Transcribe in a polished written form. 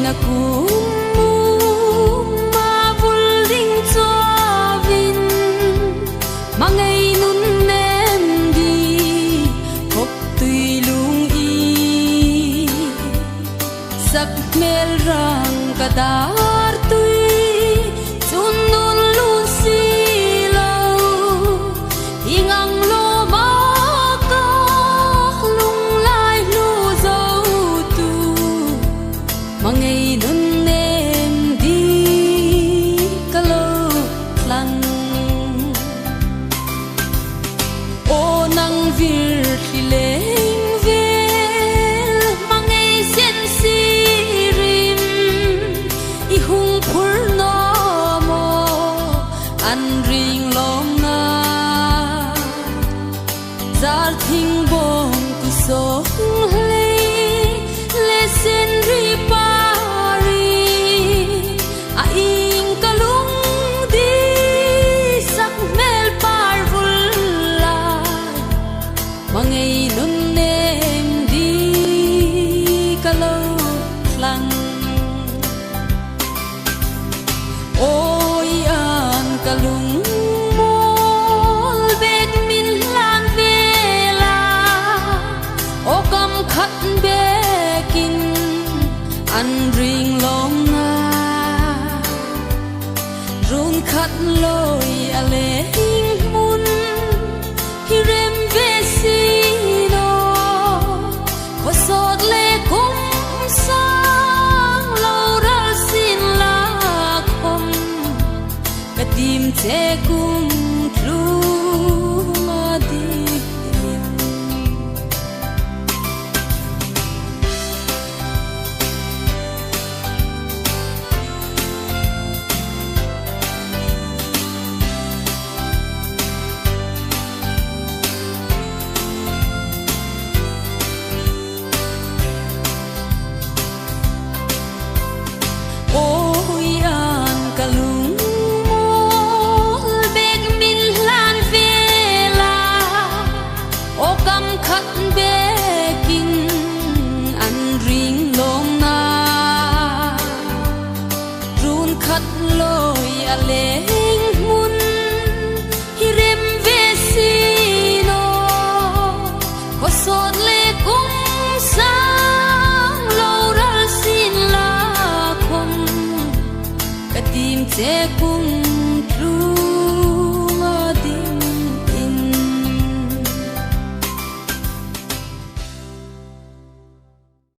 na kumu mabulding chawin mangai nun nem di hok tui lung i sak mel rang kadar tui chun nun lun si lo hingang lo ma ka lung lai lu zo tu mangai nun nem di kalo lang o nang vir khi leng vel mangai sen si rim i hung phur no mo an ring long na zar thing bom ku so le sen ri pari a ing kalung di sak mel par vul la mangai nun nem di kalo lang oi an kalung mol bek min lan vela o kam khat bekin an ring long na run khat loi ale hing mun hi rem ve si no ko sot le kum sang lo ra sin la khom ka tim che kum tlu ma di oi an kalung mol bek min lan vela o kam khat bekin an ring long na run khat loi ale mun hi rem ve si no ko sot le kum sang lo ra sin la khom ka tim che kum tru